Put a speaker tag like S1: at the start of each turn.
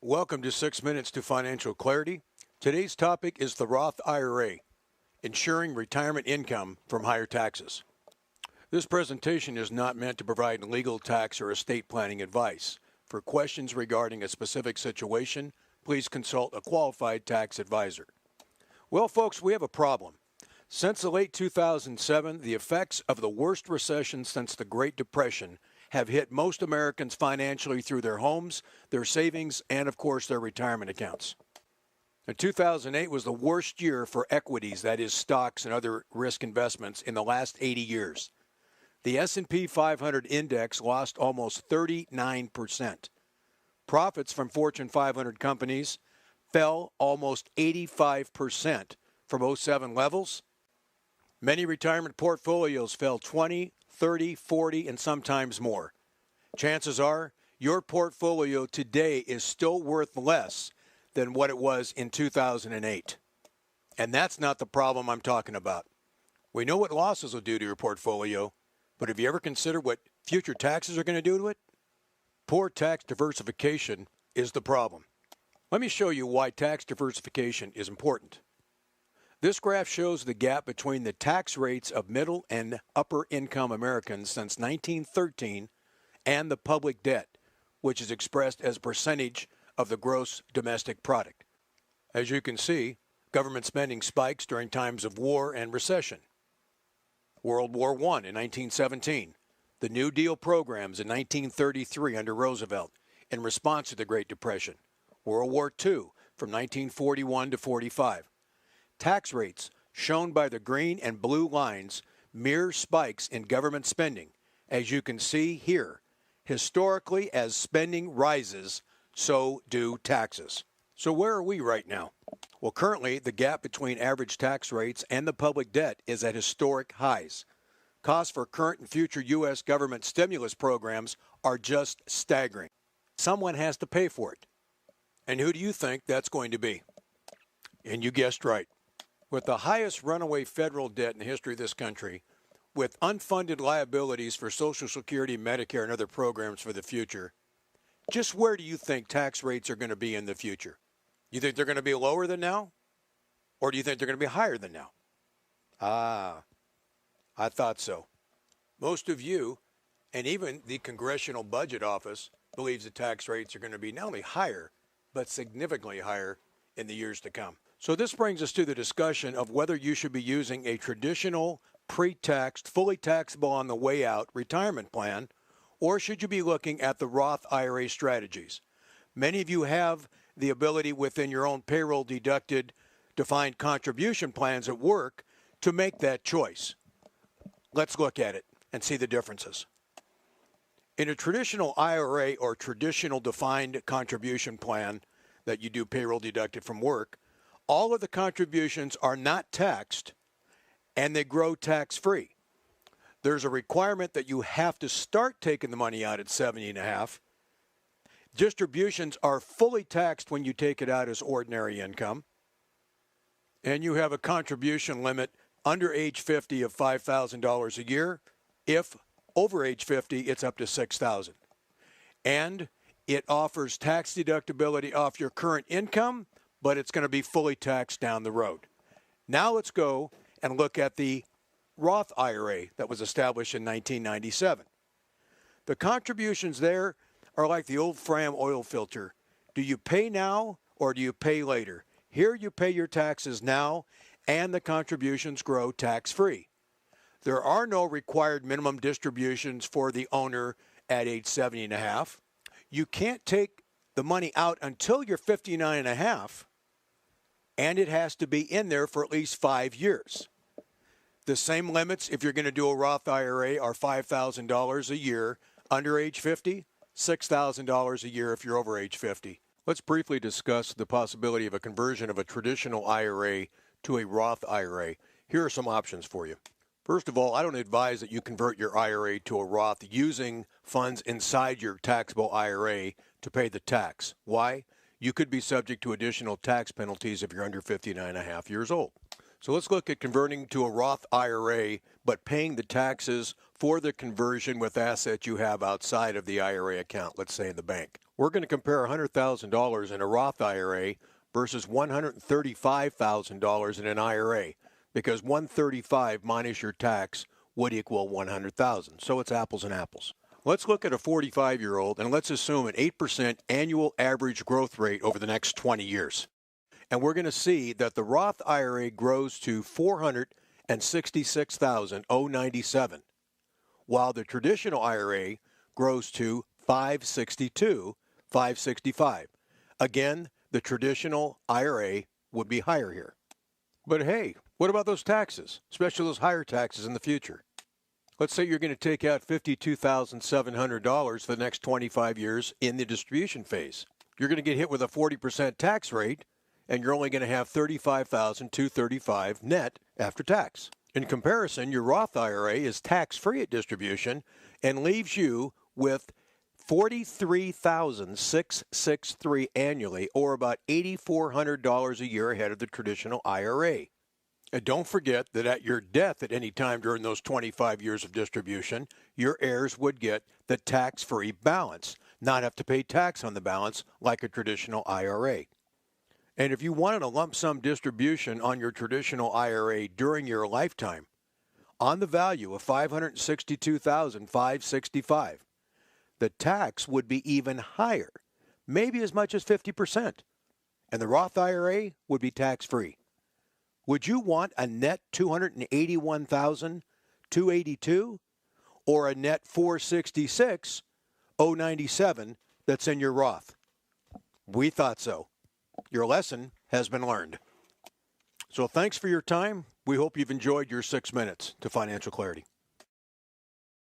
S1: Welcome to 6 Minutes to Financial Clarity. Today's topic is the Roth IRA, ensuring retirement income from higher taxes. This presentation is not meant to provide legal, tax, or estate planning advice. For questions regarding a specific situation, please consult a qualified tax advisor. Well, folks, we have a problem. Since the late 2007, the effects of the worst recession since the Great Depression have hit most Americans financially through their homes, their savings, and, of course, their retirement accounts. And 2008 was the worst year for equities, that is, stocks and other risk investments, in the last 80 years. The S&P 500 index lost almost 39%. Profits from Fortune 500 companies fell almost 85% from 07 levels. Many retirement portfolios fell 20, 30, 40, and sometimes more. Chances are your portfolio today is still worth less than what it was in 2008. And that's not the problem I'm talking about. We know what losses will do to your portfolio, but have you ever considered what future taxes are going to do to it? Poor tax diversification is the problem. Let me show you why tax diversification is important. This graph shows the gap between the tax rates of middle and upper income Americans since 1913 and the public debt, which is expressed as a percentage of the gross domestic product. As you can see, government spending spikes during times of war and recession. World War I in 1917, the New Deal programs in 1933 under Roosevelt in response to the Great Depression, World War II from 1941 to 45. Tax rates, shown by the green and blue lines, mirror spikes in government spending. As you can see here, historically, as spending rises, so do taxes. So where are we right now? Well, currently, the gap between average tax rates and the public debt is at historic highs. Costs for current and future U.S. government stimulus programs are just staggering. Someone has to pay for it. And who do you think that's going to be? And you guessed right. With the highest runaway federal debt in the history of this country, with unfunded liabilities for Social Security, Medicare, and other programs for the future, just where do you think tax rates are going to be in the future? You think they're going to be lower than now? Or do you think they're going to be higher than now? I thought so. Most of you, and even the Congressional Budget Office, believes the tax rates are going to be not only higher, but significantly higher in the years to come. So this brings us to the discussion of whether you should be using a traditional, pre-taxed, fully taxable on the way out retirement plan, or should you be looking at the Roth IRA strategies? Many of you have the ability within your own payroll deducted defined contribution plans at work to make that choice. Let's look at it and see the differences. In a traditional IRA or traditional defined contribution plan that you do payroll deducted from work, all of the contributions are not taxed and they grow tax-free. There's a requirement that you have to start taking the money out at 70.5. Distributions are fully taxed when you take it out as ordinary income. And you have a contribution limit under age 50 of $5,000 a year. If over age 50, it's up to $6,000. And it offers tax deductibility off your current income, but it's going to be fully taxed down the road. Now let's go and look at the Roth IRA that was established in 1997. The contributions there are like the old Fram oil filter. Do you pay now or do you pay later? Here you pay your taxes now and the contributions grow tax-free. There are no required minimum distributions for the owner at age 70.5. You can't take the money out until you're 59.5, and it has to be in there for at least 5 years. The same limits, if you're going to do a Roth IRA, are $5,000 a year under age 50, $6,000 a year if you're over age 50. Let's briefly discuss the possibility of a conversion of a traditional IRA to a Roth IRA. Here are some options for you. First of all, I don't advise that you convert your IRA to a Roth using funds inside your taxable IRA to pay the tax. Why? You could be subject to additional tax penalties if you're under 59.5 years old. So let's look at converting to a Roth IRA, but paying the taxes for the conversion with assets you have outside of the IRA account, let's say in the bank. We're going to compare $100,000 in a Roth IRA versus $135,000 in an IRA, because $135,000 minus your tax would equal $100,000. So it's apples and apples. Let's look at a 45-year-old and let's assume an 8% annual average growth rate over the next 20 years. And we're going to see that the Roth IRA grows to $466,097, while the traditional IRA grows to $562,565. Again, the traditional IRA would be higher here. But hey, what about those taxes, especially those higher taxes in the future? Let's say you're going to take out $52,700 for the next 25 years in the distribution phase. You're going to get hit with a 40% tax rate, and you're only going to have $35,235 net after tax. In comparison, your Roth IRA is tax-free at distribution and leaves you with $43,663 annually, or about $8,400 a year ahead of the traditional IRA. And don't forget that at your death at any time during those 25 years of distribution, your heirs would get the tax-free balance, not have to pay tax on the balance like a traditional IRA. And if you wanted a lump sum distribution on your traditional IRA during your lifetime, on the value of $562,565, the tax would be even higher, maybe as much as 50%. And the Roth IRA would be tax-free. Would you want a net $281,282 or a net $466,097 that's in your Roth? We thought so. Your lesson has been learned. So thanks for your time. We hope you've enjoyed your 6 minutes to financial clarity.